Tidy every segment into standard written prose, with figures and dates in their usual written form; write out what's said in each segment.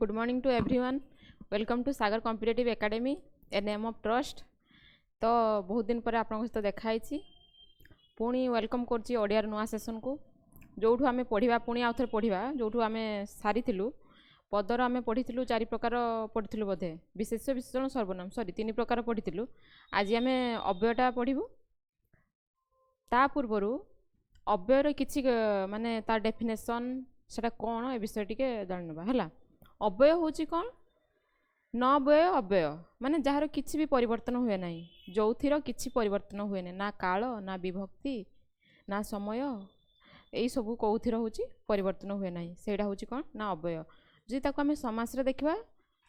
Good morning to everyone. Welcome to Sagar Competitive Academy, a name of trust. तो बहुत दिन पर आपन सहित देखाई पुणी वेलकम करछि ओडिया नुआ सेशन को जोठू आमे पढ़िबा पुणी आउथर पढ़िबा जोठू आमे सारिथिलु पदर आमे पढ़िथिलु चारि प्रकार पढ़िथिलु बोधे विशेष्य विशेषण सर्वनाम सॉरी तीन प्रकार पढ़िथिलु आज आमे अव्ययटा पढ़िबु ता पूर्वरु अव्ययर किछि माने ता डेफिनेशन सेटा कोन ए विषय टिके जानबा हला अव्यय होछि कोन न व्यय अव्यय माने जहार किछि भी परिवर्तन हुए नाही जोथिर किछि परिवर्तन हुए नाही ना काल ना विभक्ति ना समय एई सब कोथिर होछि परिवर्तन हुए नाही सेडा होछि कोन ना अव्यय जे ताको हमें समास रे देखबा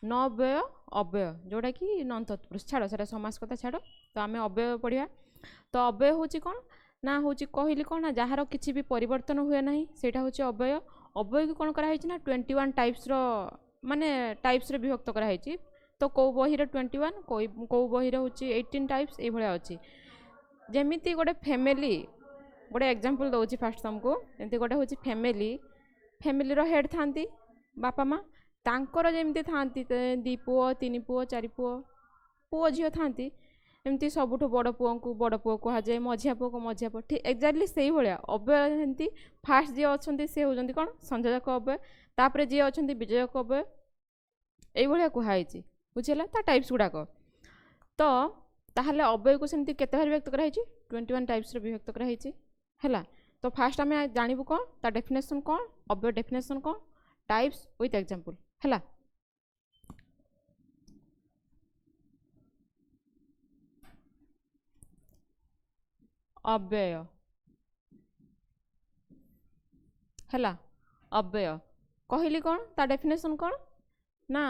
न व्यय अव्यय जोडा कि नन तत्पुरुष छाड़ सेटा समास कथा छाड़ तो हमें अव्यय पढ़िया तो अव्यय होछि कोन ना होछि कहिली कोन ना जहार किछि भी परिवर्तन हुए नाही सेटा होछि अव्यय अव्यय को कोन करा हैछि ना 21 टाइप्स रो माने टाइप्स रे विभक्त करा हैछि तो को बही रे 21 को बही रे होछि 18 टाइप्स ए भलिया अछि जेमिति गोटे फैमिली गोटे एग्जांपल दउछि फर्स्ट तुमको एंति गोटे होछि फैमिली रो हेड थांती बापा माँ तांकर जेमिति थांती दी पुओ तीन पुओ चारि पुओ झियो थांती एमती सबुठु बड़ पुओ कहा जाए मझिया पुओ को मझिया पुओ ठीक एक्जाक्टली सेही भलिया अव्यय हेंती फास्ट जे अछंती से होजंती कोन संयोजक अव्यय तापरे जे अछंती विजयक अव्यय एई भलिया कहा हैछि बुझिला ता टाइप्स गुडा को तो ताहले अव्यय को सेमती केते बार व्यक्त करा हैछि 21 टाइप्स रे व्यक्त करा हैछि हैला तो फास्ट हमें जानिबु कोन ता डेफिनेशन कोन अव्यय definition cone types with example हैला अव्यय हैला अव्यय कहली कौन ता डेफिनेशन कौन ना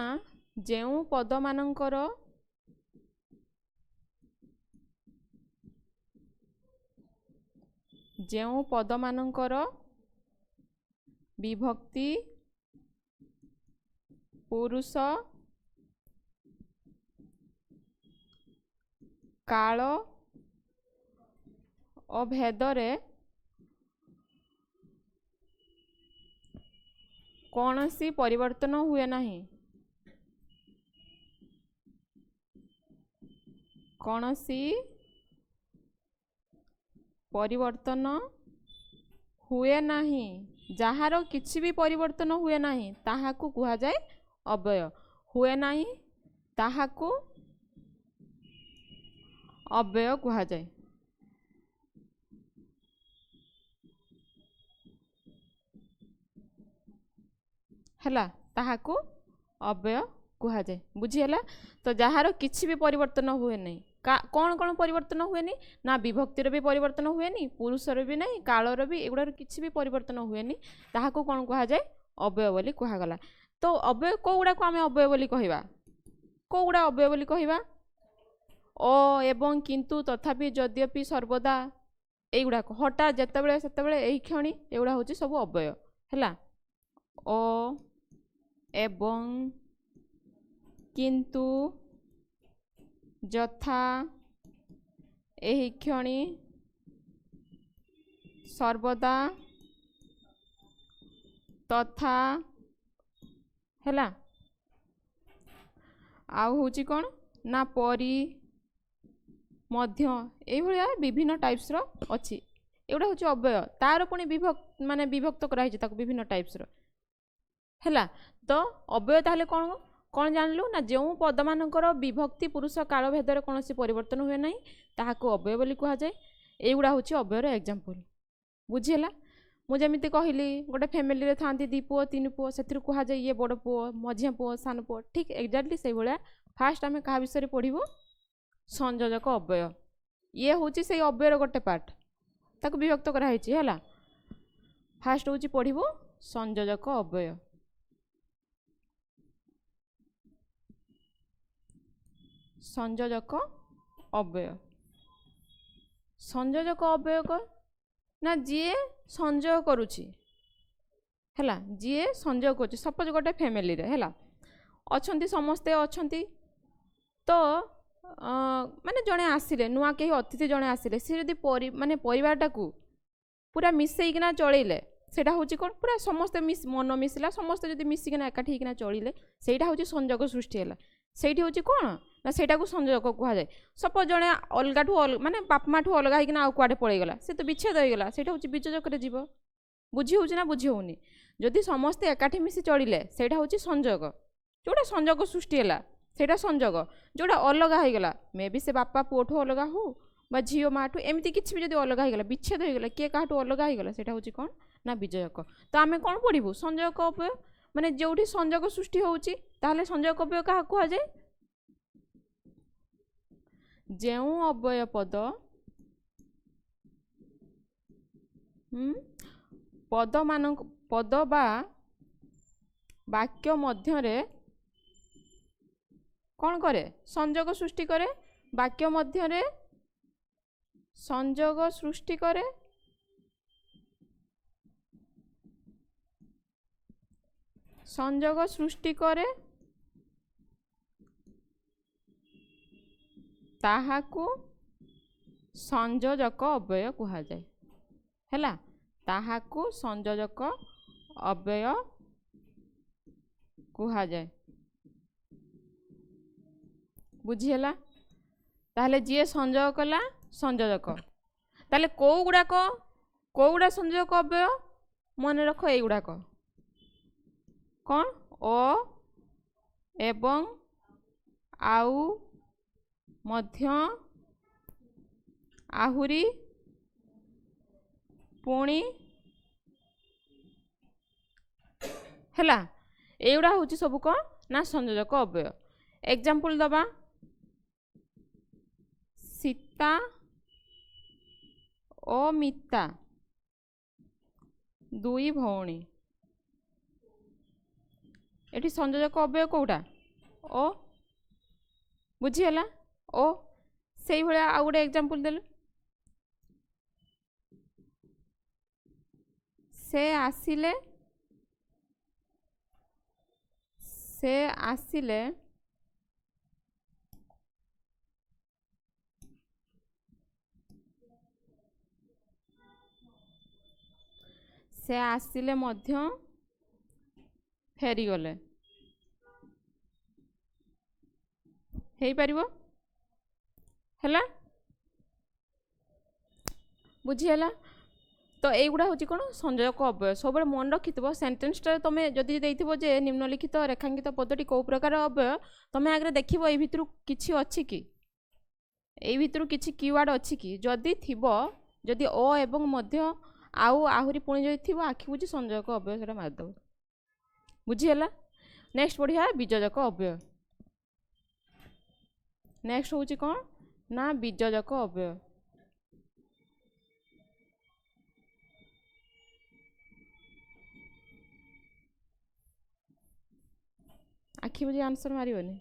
जेउ पद मानकर विभक्ति पुरुष काल अभेदरे कौनसी परिवर्तन हुए नहीं कौनसी परिवर्तन हुए नहीं जहार किछि भी परिवर्तन हुए नहीं ताहाकू कुहा जाए अव्यय हुए नहीं ताहाकू अव्यय कुहा जाए हैला ताहाकू अव्यय कुहा जाए बुझीला तो जहार किछि भी परिवर्तन हुए नहीं कौन कौन परिवर्तन हुए नहीं ना विभक्तिर भी परिवर्तन हुए नहीं पुरुषर भी नहीं कालर भी एगुड़ार किछि भी परिवर्तन हुए नहीं ताहाकू कौन कुहा जाए अव्यय बोली कुहा गला तो अव्यय को गुडा को हमें अव्यय बोली कहिबा को गुडा अव्यय बोली कहिबा ओ एवं किंतु तथापि यद्यपि सर्वदा एगुडा को हटा जेतेबेले सेतेबेले एही क्षणी एगुडा होची सब अव्यय हैला ओ एवं किंतु यथा एही क्षणी सर्वदा तथा हैला आउ होची कोन ना परी मध्य एई भलिया विभिन्न टाइप्स रो अछि एगुडा होची अव्यय तार पुनी विभक्त माने विभक्त करा हिचे ताको विभिन्न टाइप्स रो हैला तो अव्यय ताहले कोन कौन जानलु ना जो पद मानकर विभक्ति पुरुष काल भेदर कौन परिवर्तन हुए ना ताहाको अव्यय बोली कहा जाए एगुड़ा हूँ अव्ययर एग्जांपल बुझीला मुझे कहली गोटे फैमिली रे थांती दी पुओ तीन पुओ से कहा जाए ये बड़ पुओ मझिया पुओ सान पुओ ठीक एक्जाक्टली से भाया फास्ट आम क्या विषय पढ़ू संयोजक अव्यय ये हूँ से अव्ययर गोटे पार्ट ताको विभक्त कराई है फास्ट हूँ पढ़ू संयोजक अव्यय संयोजक अव्यय संयोजक अव्यय को ना जी संयोग करुछि हैला जी संयोग करुछि सपोज गोटे फैमिली रे हैला अछंती समस्ते अछंती तो माने जणे आसिले नुआ केही अतिथि जणे आसिले से जदि माने परिवारटा को पूरा मिसेइकिना चलैले सेटा हूँ कौन पूरा समस्ते मन मिसला समस्ते जब मिसिकिना एकाठी होकिना चलिले सेटा हूँ संजोग सृष्टि है सेठी हूँ कौन ना सेटा को संजोग कहुए सपोज जड़े अलग ठू माने बापमा ठू अलग होकिना आउ कुआडे पळेगला से तो विच्छेद होगला सेटा हूँ बीजजक जीव बुझी हूँ ना बुझी होनी जदि समस्ते एकाठी मिसी चलिले सेटा हूँ संजोग जोड़ा संजोग सृष्टि है सेटा संजोग जोड़ा अलग होगला मे बी से बापा पुओठू अलग हो बा झील माठू एमती किसी भी जब अलग होगला विच्छेद होगला किए काठू अलग होगला सेटा हूँ कौन ना बीजजक तो आम कौन पढ़ू संजोग अव्यय माने जोठी संजोग सृष्टि होउची ताहले संजोग अव्यय क्या कहुए जेउ अव्यय पद पद मान पद बा वाक्य मध्यरे कौन करे संजोग सृष्टि करे वाक्य मध्यरे संजोग सृष्टि करे संजोग सृष्टि करे ताहाकू संयोजक अव्यय कहा जाए हैला ताहाकू संयोजक अव्यय कहा जाए बुझीला ताहले जी संयोग कला संयोजक ताहले कौगुड़ा संयोजक अव्यय मन रख एगुड़ाक कौन ओ एवं आउ मध्य आहुरी पुणी हैला एगुड़ा हूँ सब कौन ना संयोजक अव्यय एग्जाम्पल दबा सीता ओ मिता दुई भौणी एटी संयोजक अव्यय कौटा ओ बुझीगला ओ से भाया आउ गोटे एग्जाम्पल देले से आसिले से आसिले मध्य फेरी गले हेई परिबो हैला बुझीगला तो एगुड़ा हूँ कौन संयोजक अव्यय सब मन रखि सेन्टेन्स तुम जदि जे निम्नलिखित रेखांकित पदटी कौ प्रकार अव्यय तुम आगे देख ये भितर किसी अच्छी कि ये भितर किसी कीवर्ड अच्छी कि जदि थिबो जदि ओ एवं मध्य आउ आहुरी पुणी जदि थिबो आखि बुझी संयोजक अव्यय से मारिदेव बुझीगला नेक्स्ट बढ़िया बीजजक अव्यय नेक्स्ट हूँ कौन ना बीजजक अव्यय आखि बुझी आंसर मारिबनी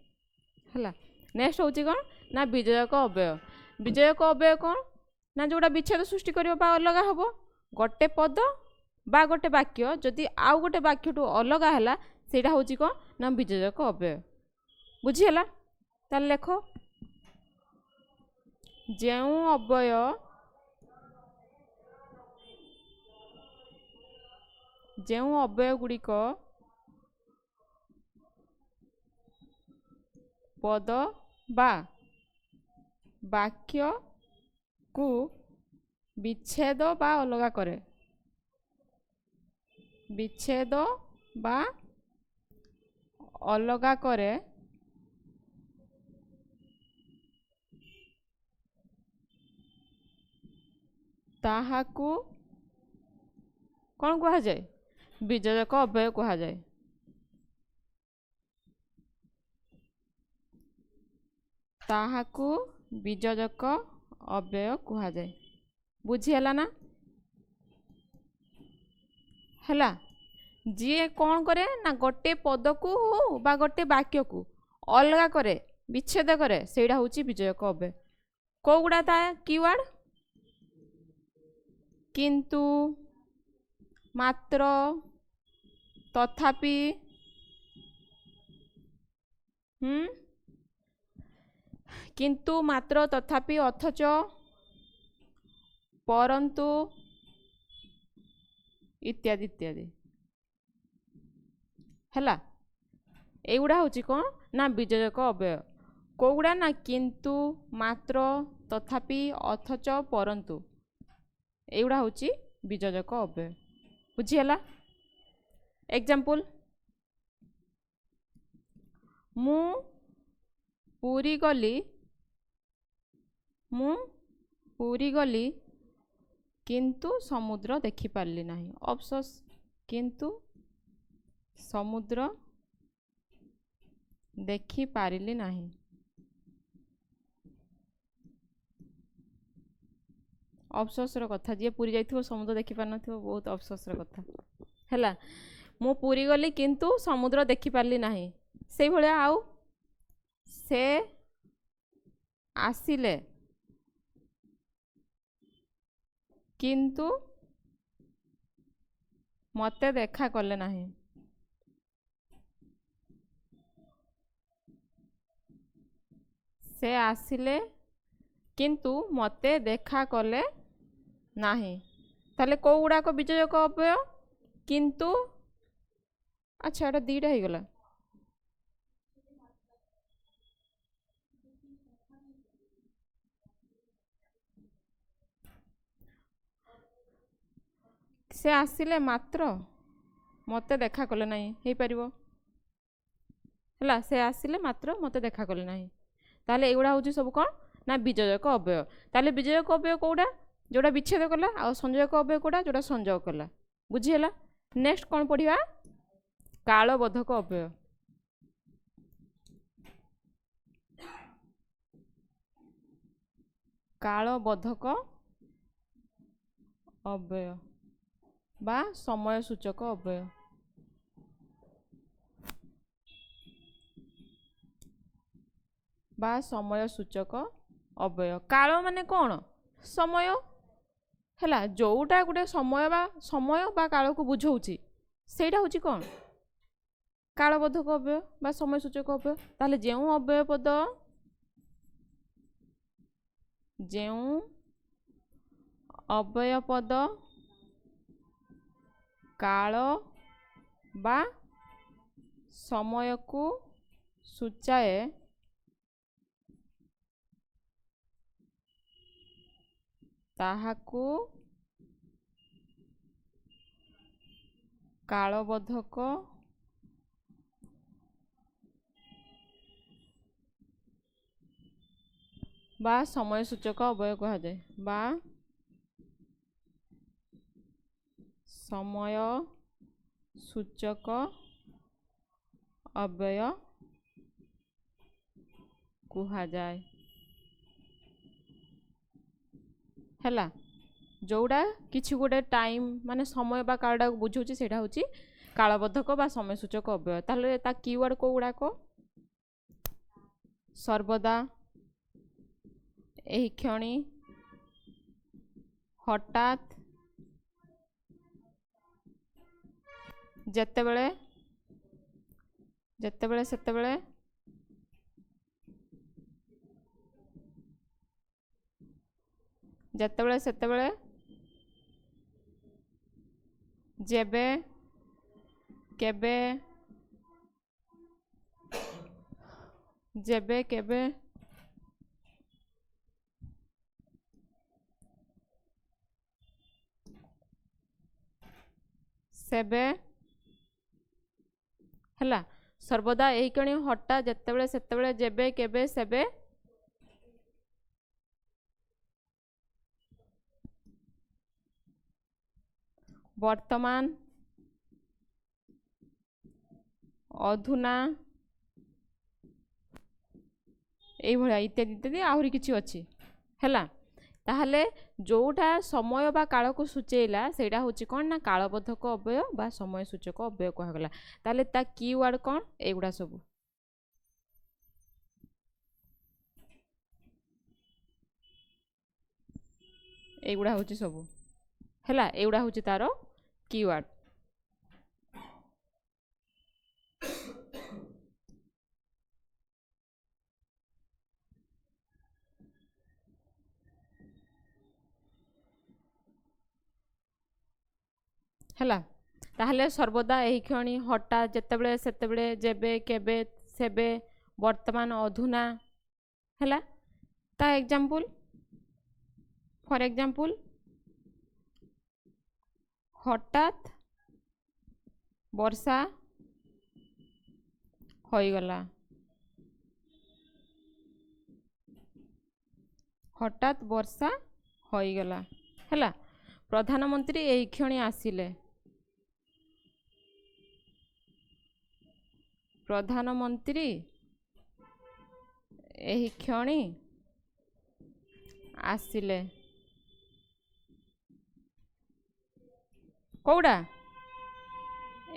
है नेक्स्ट हूँ कौन ना बीजजक अव्यय बीजजक अव्यय कौन ना जोड़ा विच्छेद सृष्टि कर अलग हम गोटे पद बा गोटे वाक्य जदि आउ गोटे वाक्य टू अलग है सेटा हूँ कौन ना बीजजक अव्यय बुझीगला ताल लेख जेउ अव्यय गुड़िक पद बा वाक्य को विच्छेद बा अलग करे विच्छेद बा अलग करे ताहाकू कौन कहा जाए बीजजक अव्यय कहा जाए ताहाकू बीजजक अव्यय कहा जाए बुझीगला ना हैला जी कौन करे ना गोटे पद को हो बा गोटे वाक्य को अलग करे विच्छेद करे सेटा हूँ बीजजक अव्यय कौगुड़ा था कीवर्ड किंतु मात्र तथापि किंतु मात्र तथापि अथच परंतु इत्यादि इत्यादि हैला एगुड़ा हूँ कौन ना विजयक अव्यय कौगुड़ा ना किंतु मात्र तथापि अथच परंतु एगुड़ा हूँ विजयक अव्यय बुझीगला एग्जाम्पल मु पुरी गली किंतु समुद्र देखि पारली नहीं अफसोस किंतु समुद्र देखि पारिली नहीं अफसोसर कथा जी पुरी जाइथिबो समुद्र देखि पार नथिबो बहुत अफसोसर कथा हैला मु पुरी गली किंतु समुद्र देखि पारली नहीं से भलिया आउ से आसिले किंतु मते देखा कले नहीं से आसिले किंतु मते देखा कले नहीं ताले को गुड़ाक विजयक अव्यय किंतु अच्छा एटा दीटा हो गला से आसिले मात्र मते देखा कले नहीं हे परिबो हला से आसिले मात्र मते देखा कले नहीं ताले एगुड़ा हूँ सब कौन ना विजयक अव्यय ताले विजयक अव्यय कौटा जोड़ा विच्छेद कला आ संजयक अव्यय कौटा जोड़ा संजय कला बुझीगला नेक्स्ट कौन पढ़िया कालबोधक अव्यय कालबोधक अव्यय बा समय सूचक अव्यय बा समय सूचक अव्यय काल माने कौन समय हैला जोटा गोटे समय बा काल को बुझाऊँच सेटा हूँ कौन कालबोधक अव्यय बा समय सूचक अव्यय ताले जेउ अव्यय पद काल बा समय को सूचाए ताहाकू कालबोधक बा समय सूचक अव्यय कहा जाए बा समय सूचक अव्यय कहा जाए हैला जोड़ा किछि गोटे टाइम माने समय बा कालटा बुझाऊँच सेटा हूँ कालबोधक बा समय सूचक अव्यय ताहले ता कीवर्ड को गुड़ाक सर्वदा एही क्षणी हठात जेतेबेले सेतेबेले जेतेबेले सेतेबेले जेबे केबे जेबे केबे सेबे हैला सर्वदा एही क्षणी हठात जेतेबेले सेतेबेले जेबे केबे सेबे वर्तमान अधुना ये भाया इत्यादि इत्यादि आहरी किछि अछि हैला ताहले जोटा समय बा काल को सूचेला सेटा होछि कोन ना कालबोधक अव्यय बा समय सूचक अव्यय कहा गला ताहले ता कीवर्ड कोन एगुडा सब एगुडा होछि सब हैला एगुडा होछि तारो कीवर्ड हैला ताहले सर्वदा एही क्षणी हठात जेतेबेले सेतेबेले जेबे केबे सेबे वर्तमान अधुना हैला ता एग्जांपल फॉर एग्जांपल हठात वर्षा होइगला हठात वर्षा होइगला हैला प्रधानमंत्री एही क्षणी आसिले प्रधानमंत्री एही क्षणी आसिले कौड़ा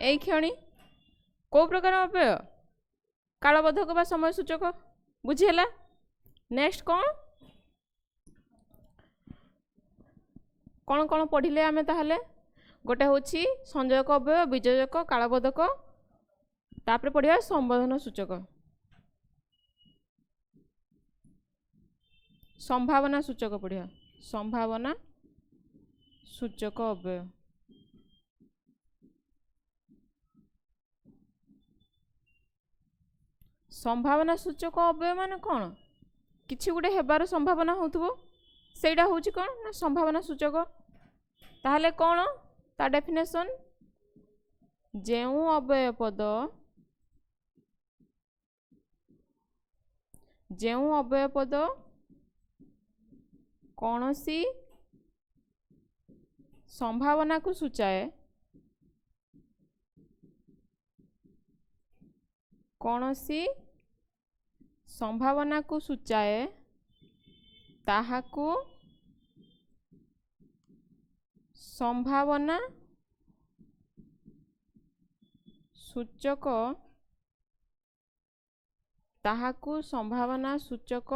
एही क्षणी को प्रकार अव्यय कालबद्धक बा समय सूचक बुझीला नेक्स्ट कौन कौन पढ़िले आमे ताहले गोटे होची संयोजक अव्यय वियोजक कालबद्धक तापर पढ़िया संबोधन सूचक संभावना सूचक पढ़िया संभावना सूचक अव्यय संभावना सूचक अव्यय माने कौन किछि गुटे हेबार संभावना होतबो सेटा होची कौन ना संभावना सूचक ताहले कौन ता डेफिनेशन जेउ अव्यय पद कौनसी संभावना को सूचाए कौनसी संभावना को सूचाए ताहाकू संभावना सूचक ताहाकू संभावना सूचक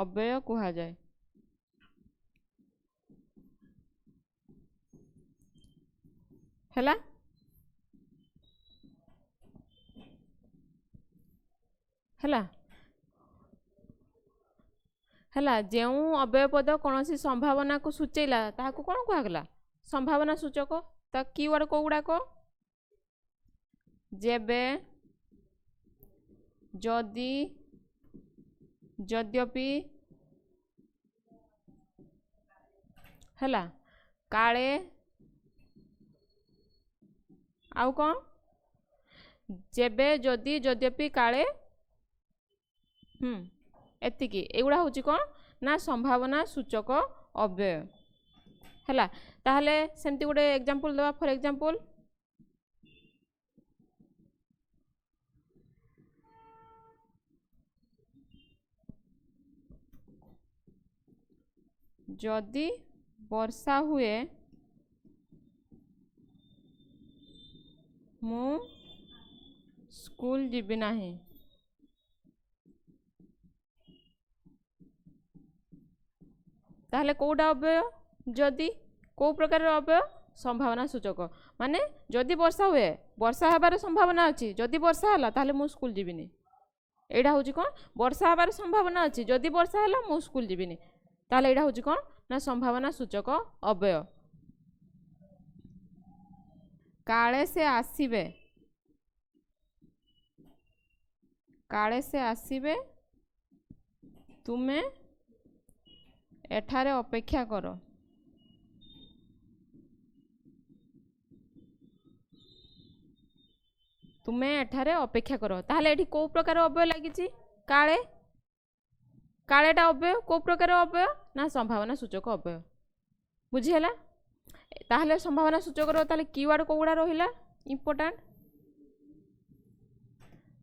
अव्यय कहा जाए हैला हैला हैला जेउ अव्यय पद कौन सी संभावना को सूचैला ताहाकू कौन कहगला संभावना सूचक ता कीवर्ड को गुड़ाक जेबे जदि यद्यपि हैला काले आउ कौन जेबे जदि यद्यपि काले एतिकी एगुड़ा हूँ कौन ना संभावना सूचक अव्यय हैला ताहले सेमती गोटे एग्जांपल दवा फॉर एग्जांपल जदि वर्षा हुए मु स्कूल जीवी नहीं ताहले कोटा अव्यय जदि को प्रकार अव्यय संभावना सूचक माने जदि वर्षा हुए वर्षा हबार संभावना अच्छी जदि वर्षा हला ताहले मु स्कूल जीविनी एडा होची कोन वर्षा हबार संभावना अच्छी जदि वर्षा हला मु स्कूल जीविनी ताहले एडा होची कोन ना संभावना सूचक अव्यय काले से आसीबे तुमे एठारे अपेक्षा करो तुमे एठारे अपेक्षा करो ताहले एठी को प्रकार अव्यय लागिची काले कालेटा अव्यय को प्रकार अव्यय ना संभावना सूचक अव्यय बुझी हैला ताहले संभावना सूचक रो ताहले कीवर्ड को गुडा रहिला इंपोर्टेंट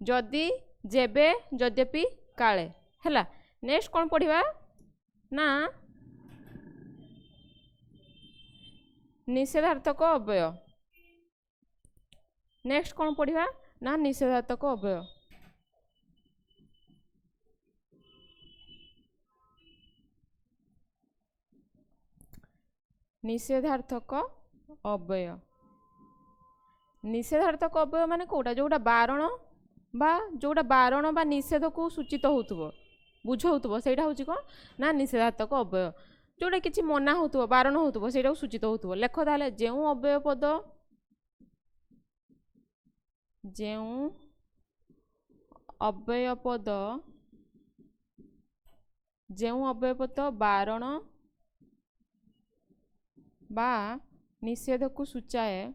जदि जेबे यद्यपि काले हैला नेक्स्ट कोन पढ़िबा ना निषेधार्थक अव्यय नेक्स्ट कौन पढ़िबा ना निषेधार्थक अव्यय निषेधार्थक अव्यय निषेधार्थक अव्यय माने कोटा जोटा बारण बा निषेध को सूचित होतबो बुझौतबो सेटा होची कोन ना निषेधार्थक अव्यय जोटा किसी मना हो बारण हो सूचित हो लेख ताले जेउ अव्यय पद बारण बा निषेध को सूचाए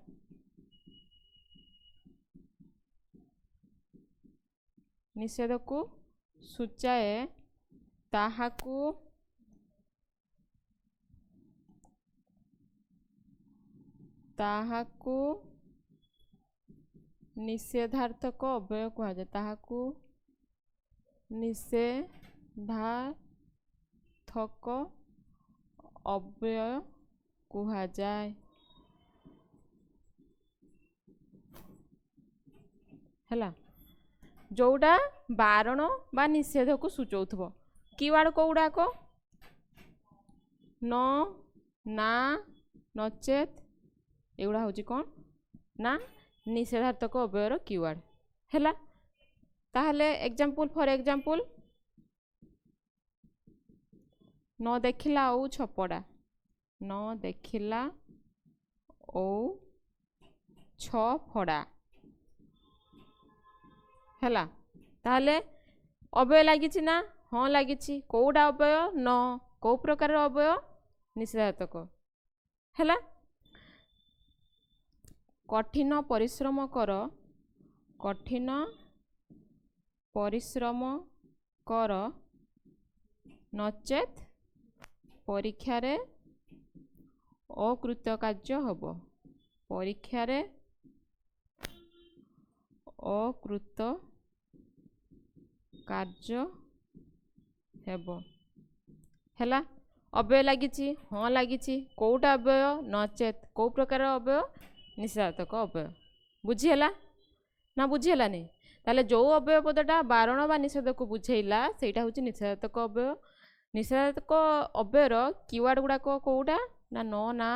ताहाकू निषेधार्थक अव्यय कहा जाए ताहाकू निषेधार्थक अव्यय कहा जाए हैला जोड़ा बारण बा निषेध को सूचौथबो कीवर्ड कोउडाक न ना नचेत एगुड़ा हूँ कौन ना निषेधार्थक अव्ययर कीवर्ड हैला ताहले एग्जांपल फॉर एग्जांपल न देखिला ओ छपड़ा न देखिला ओ छफड़ा हैला ताहले अव्यय लगी ना हाँ लगी कौटा अव्यय न कौ प्रकार अव्यय निषेधार्थक हैला कठिन परिश्रम कर नचेत परीक्षा रे अकृत कार्य हब परीक्षा रे अकृत कार्य हेब हैला अव्यय लगी हाँ लगी कौटा अव्यय नचेत कौ प्रकार अव्यय निषेधार्थक अव्यय बुझीला ना बुझीला नहीं ताले जो अव्यय पदटा बारण बा निषेध को बुझेला सेटा हूँ निषेधार्थक अव्यय निषेधार्थक अव्ययर कीवर्ड गुड़ाक कौटा ना न ना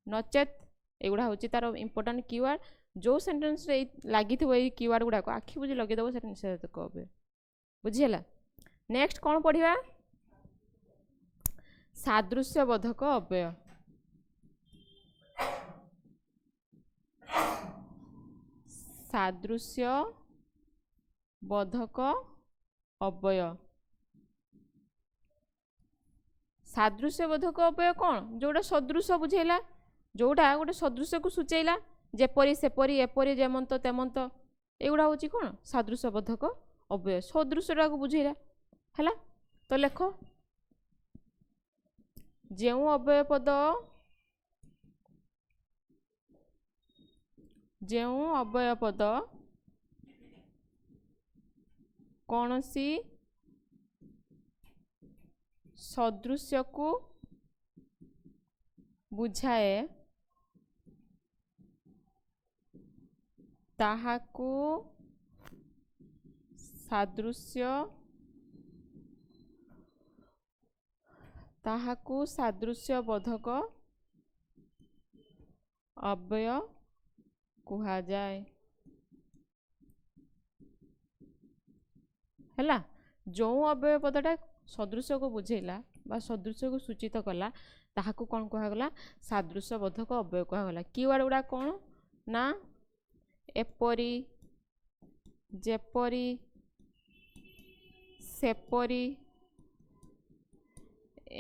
नचेत एगुड़ा हूँ तार इंपोर्टेंट कीवर्ड जो सेंटेंस रे लगी कीवर्ड गुड़ाक आखि बुझी लगेदेव से निषेधार्थक अव्यय बुझीला नेक्स्ट कौन पढ़िया सादृश्यबोधक अव्यय सादृश्यबोधक अव्यय सादृश्यबोधक अव्यय कौन जोटा सदृश बुझेला जोटा गोटे सदृश को सूचेला जेपरी सेपरी एपरी जेमंत तेमंत एगुड़ा हूँ कौन सादृश्यबोधक अव्यय सदृशटा को बुझेला हैला तो लेख जेउ अव्यय पद कौन सी सदृश्य को बुझाए ताहाकू सादृश्यबोधक अव्यय कहा जाए हैला जो अव्यय पदटा सदृश को बुझेला बा सदृश को सूचित कला ताहाकू कौन कहगला सादृश्यबोधक अव्यय कहगला कीवर्ड गुड़ा कौन ना एपरी जेपरी सेपरी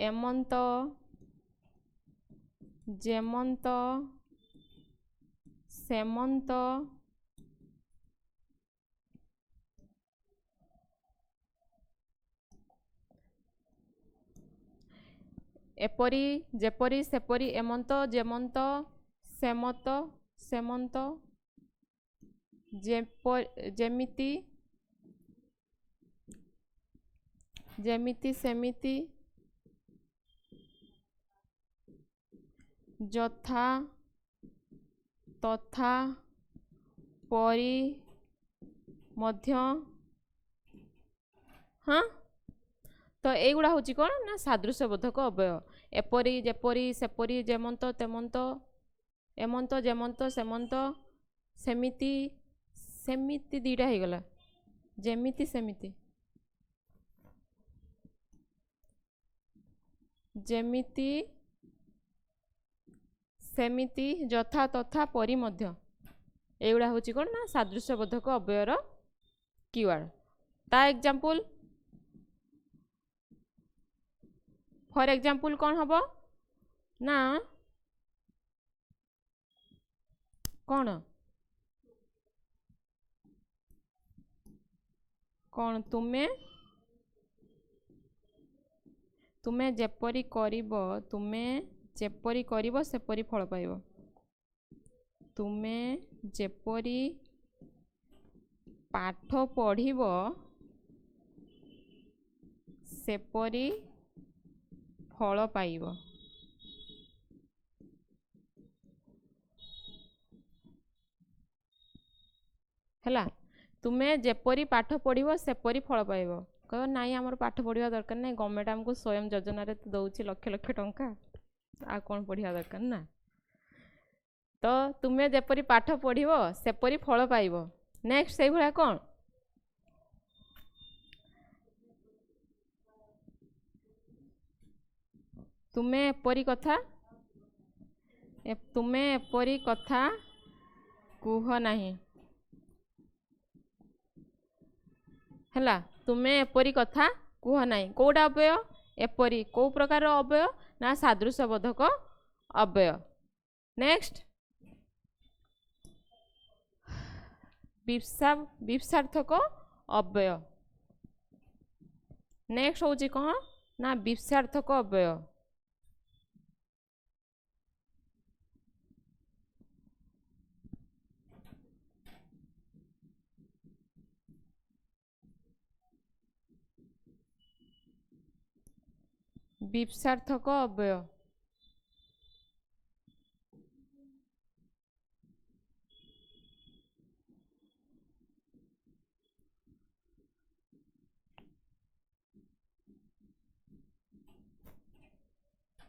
एमंत जेमंत सेमंत एपरी जेपरी सेपरी एमंत जेमंत सेमत सेमंत जेमिति जेमिति सेमिति यथा तथा परी मध्य हाँ तो एगुड़ा हूँ कौन ना सादृश्यबोधक अव्यय एपरी जेपरी सेपरी जेमंत तेमंत एमंत जेमंत सेमंत सेमिति सेमिति दीटा हो गला जेमिति सेमिति ଯେମିତି ସେମିତି ଯଥା ତଥା ପରି ମଧ୍ୟ ଏଗୁଡ଼ା ହେଉଛି କ'ଣ ନା ସାଦୃଶ୍ୟବୋଧକ ଅବ୍ୟୟର କିୱାର୍ଡ। ତା ଏକ୍ଜାମ୍ପଲ ଫର ଏକ୍ଜାମ୍ପଲ କ'ଣ ହବ ନା କ'ଣ କ'ଣ ତୁମେ ଯେପରି କରିବ ସେପରି ଫଳ ପାଇବ। ତୁମେ ଯେପରି ପାଠ ପଢ଼ିବ ସେପରି ଫଳ ପାଇବ। ହେଲା, ତୁମେ ଯେପରି ପାଠ ପଢ଼ିବ ସେପରି ଫଳ ପାଇବ। କହିବ ନାଇଁ ଆମର ପାଠ ପଢ଼ିବା ଦରକାର ନାହିଁ, ଗଭର୍ଣ୍ଣମେଣ୍ଟ ଆମକୁ ସ୍ୱୟଂ ଯୋଜନାରେ ତ ଦେଉଛି ଲକ୍ଷ ଲକ୍ଷ ଟଙ୍କା, ଆଉ କ'ଣ ପଢ଼ିବା ଦରକାର ନା। ତ ତୁମେ ଯେପରି ପାଠ ପଢ଼ିବ ସେପରି ଫଳ ପାଇବ। ନେକ୍ସଟ ସେଇଭଳିଆ କ'ଣ ତୁମେ ଏପରି କଥା କୁହ ନାହିଁ। ହେଲା, ତୁମେ ଏପରି କଥା କୁହ ନାହିଁ। କୋଉଟା ଅବ୍ୟୟ? ଏପରି। କୋଉ ପ୍ରକାର ଅବ୍ୟୟ ନା ସାଦୃଶ୍ୟବୋଧକ ଅବ୍ୟୟ। ନେକ୍ସଟ ବିପସାର୍ଥକ ଅବ୍ୟୟ। ନେକ୍ସଟ ହେଉଛି କ'ଣ ନା ବିପସାର୍ଥକ ଅବ୍ୟୟ। ବିପସାର୍ଥକ ଅବ୍ୟୟ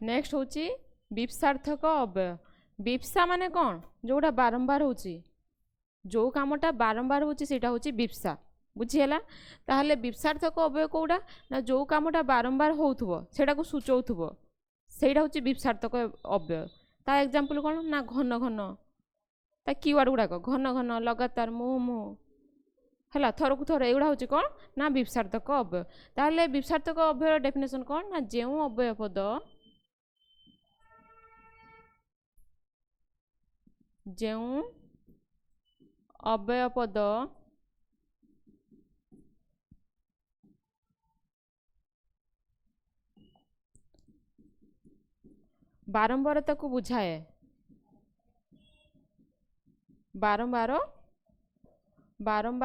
नेक्स्ट होची विपसार्थक अव्यय। विपसा माने कौन? जोटा बारंबार होची, जो कामटा बारंबार होची सेटा होची विपसा। बुझीगला? ताहले विपसार्थक अव्यय कोउडा ना जो कामटा बारंबार होउथबो सेटा को सूचौथबो सेटा होची विपसार्थक अव्यय। ता एग्जांपल कोन ना घन घन, ता कीवर्ड गुडा को घन घन, लगातार, मुह मुह, हला थर को थर, एगुडा होची कोन ना विपसार्थक अव्यय। ताहले विपसार्थक अव्यय डेफिनेशन कोन ना जेउ अव्यय पद बारंबारता को बुझाए, बारंबार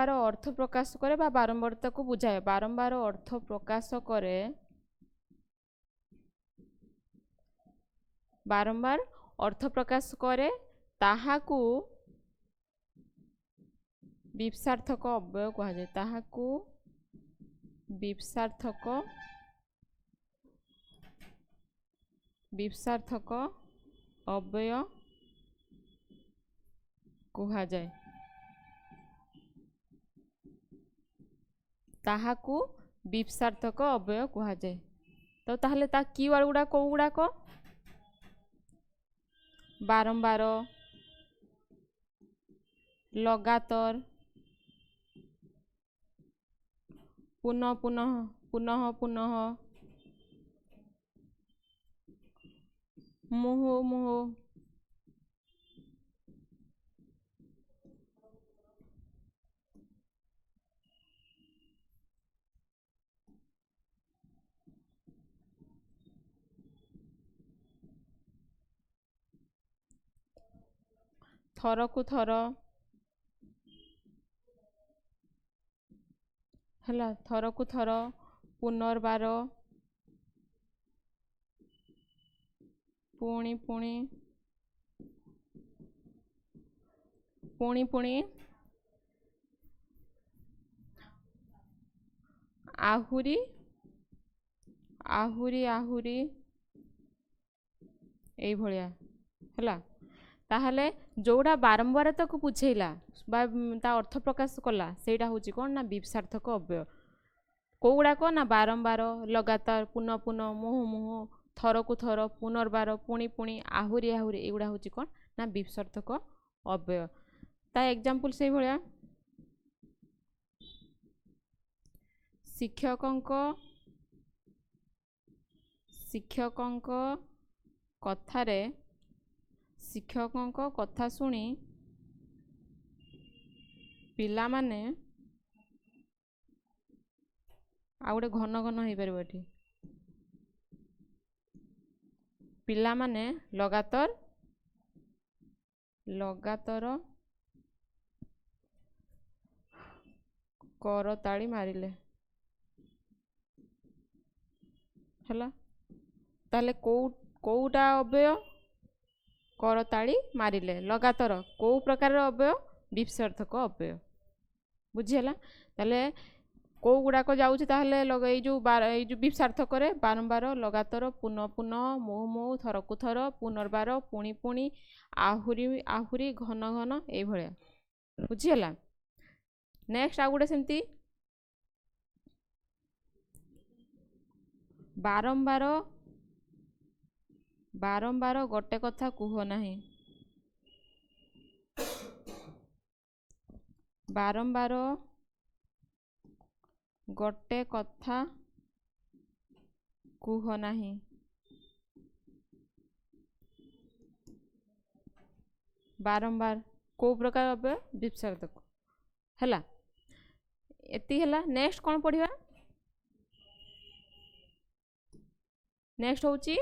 अर्थ प्रकाश करे बा बारंबारता को बुझाए, बारंबार अर्थ प्रकाश करे, बारंबार अर्थ प्रकाश करे ताहाकू विपसार्थक अव्यय कहा जाए। ताहाकू विपसार्थक अव्यय कहा जाए। ताहाकू विपसार्थक अव्यय कहा जाए। तो ताहले ता कीवर्ड गुडा को गुडा को बारंबार, लगातार, पुनः पुनः, पुनः पुनः, मुह मुह, थर को थर, हला थर को थर, पुनर्बार, पुणी पुणी, पुणी पुणी, आहुरी आहुरी आहुरी, एई भलिया। हला ताहले जोड़ा बारंबारता को बुझेला बा ता अर्थ प्रकाश कला सेटा होची कोन ना विपसार्थक अव्यय। कोउडा को ना बारंबार, लगातार, पुनः पुनः, मुह मुह, थरकु थर पुनर्बार पुणी पुणी आहुरी आहुरी एगुड़ा हूँ कौन ना विसर्थक अव्यय ता एग्जाम्पल से भाया शिक्षक कथा शुणी पिला माने आ गोटे घन घन हो पार ये पिला माने लगातार करताली मारिले हला ताले कोउटा अव्यय करताली मारिले लगातार को प्रकार अव्यय विसर्थक अव्यय बुझीला ताले को गुड़ाक जाऊँ जो विसार्थक बारंबार लगातार पुनः पुनः मुहु मुहु थरकु थर पुनर्बार पुणी पुणी आहुरी आहुरी घन घन ये बुझीला नेक्स्ट आ गोटे सेमती बारंबार बारंबार गोटे कथा कुह नाही बारंबार गोटे कथा कुह नाही बारंबार को प्रकार अव्यय विसर्थक हैला एति हैला नेक्स्ट कौन पढ़िबा नेक्स्ट होची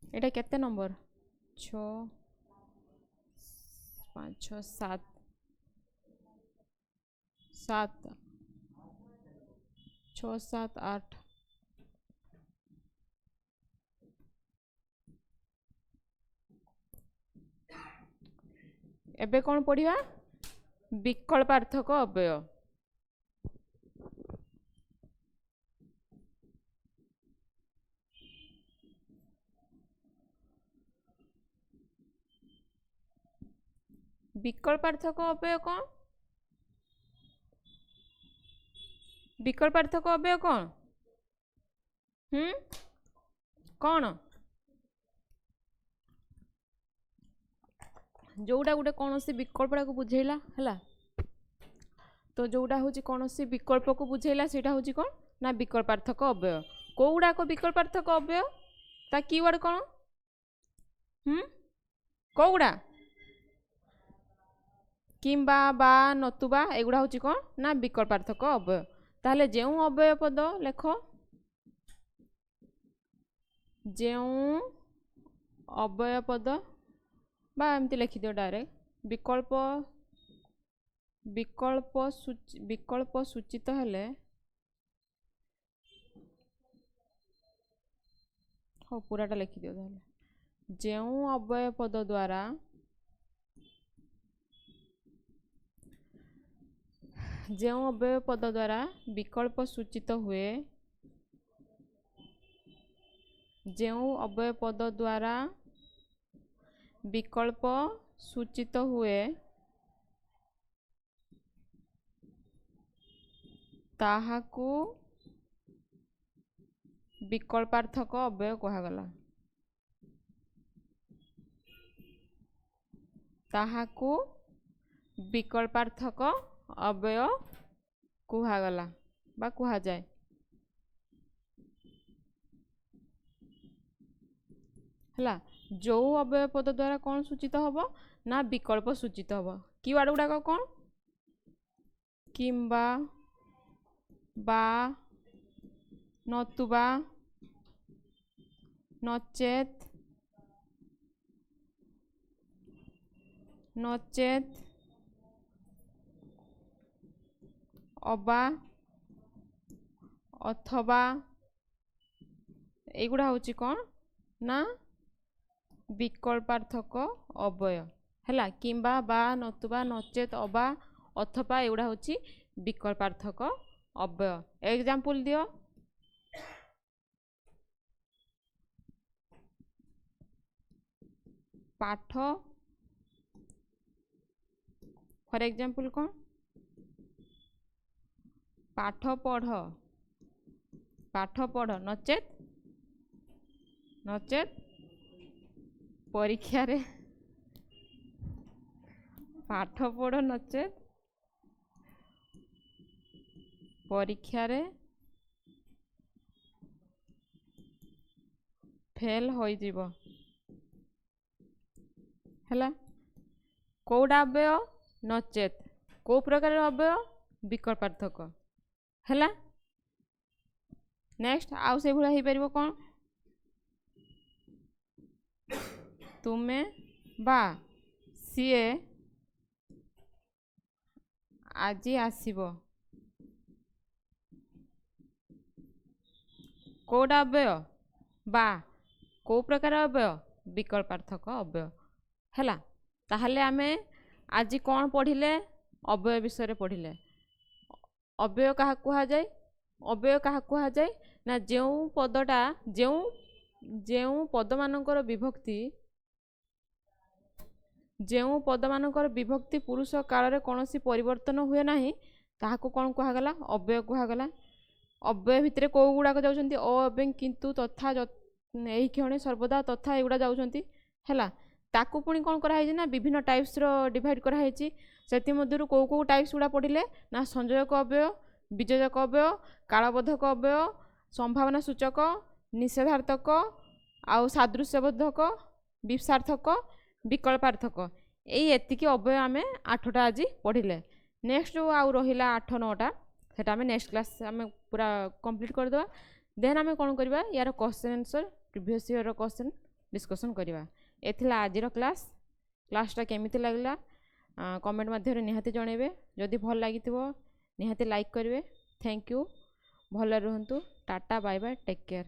एटा केते नंबर 6 5 6 7 7 6 7 8 एबे कौन पढ़िया विकल्पार्थक अव्यय विकल्पार्थक अव्यय कौन विकल्पार्थक अव्यय कौन कौन जोड़ा गोटे कौन सी विकल्पटा को बुझेला है तो जोड़ा हूँ कौन सी विकल्प को बुझेला सेटा हूँ कौन ना विकल्पार्थक अव्यय कौड़ा को विकल्पार्थक अव्यय ता कीवर्ड कौन कौड़ा किंबा बा नतुबा एगुड़ा हूँ कौन ना विकल्पार्थक अव्यय ताहले जेउ अव्यय पद लेख जेउ अव्यय पद बा एमती लिखि दियो डायरेक्ट विकल्प सूचित हेले हाँ पूराटा लिखि दियो ताहले जेउ अव्यय पद द्वारा जेउ अव्यय पद द्वारा विकल्प सूचित हुए जेउ अव्यय पद द्वारा विकल्प सूचित हुए ताहाकू विकल्पार्थक अव्यय कहागला ताहाकू विकल्पार्थक अव्यय कहागला बा कहा जाए हला जो अव्यय पद द्वारा कौन सूचित हम ना विकल्प सूचित हम कीवर्ड गुड़ाक कौन किंबा बा नतुबा नचेत नचेत अबा अथवा एगुड़ा हूँ कौन ना विकल्पार्थक अव्यय है किंबा बा नतुबा नचेत अबा अथवा एगुड़ा हूँ विकल्पार्थक अव्यय एग्जाम्पल दियो पाठ फॉर एग्जाम्पल कौन पाठ पढ़ पाठ पढ़ नचेत नचेत परीक्षा रे पाठ पढ़ नचेत परीक्षा रे फेल हो जीव हैला कोडा अव्यय नचेत को प्रकार अव्यय विकल्पार्थक हैला नेक्स्ट आउ से भला हो पारिबो कोन तुमे बा सीए आजी आसीबो कोडा अव्यय बा को प्रकार अव्यय विकल्पार्थक अव्यय हैला ताहले आमे आज कौन पढ़िले अव्यय विषय पढ़िले अव्यय क्या कह जाए अव्यय क्या कह जाए ना जो पदटा जो पद मानकर विभक्ति पुरुष काल रे कौन सी परिवर्तन हुए ना ताहाको कौन कहगला अव्यय कहगला अव्यय भितर कौ गुड़ाक जाउछंती अ एवं किंतु तथा यही क्षण सर्वदा तथा एगुड़ा जाउछंती हैला ताकू पुणी कौन कराई ना विभिन्न टाइप्स रो डिवाइड कराई से मध्य कौ टाइप्स गुड़ा पढ़िले ना संयोजक अव्यय वियोजक अव्यय कालबोधक अव्यय संभावना सूचक निषेधार्थक आउ सादृश्यबोधक विपसार्थक विकल्पार्थक यही एतिकी अव्यय आमे 8टा आज पढ़िले नेक्स्ट जो आउ रहिला 8 9टा सेटा आमे नेक्स्ट क्लास आमे पूरा कंप्लीट कर देबा देन आमे कोन करबा यार क्वेश्चन आंसर प्रीवियस ईयर रो क्वेश्चन डिस्कशन करबा एथिला आजिर क्लासटा केमिति लागला कमेंट माध्यम निहाती जणेबे जदि भल लागिथिबो निहाती लाइक करिवे थैंक यू भल रहंतु tata bye bye take care.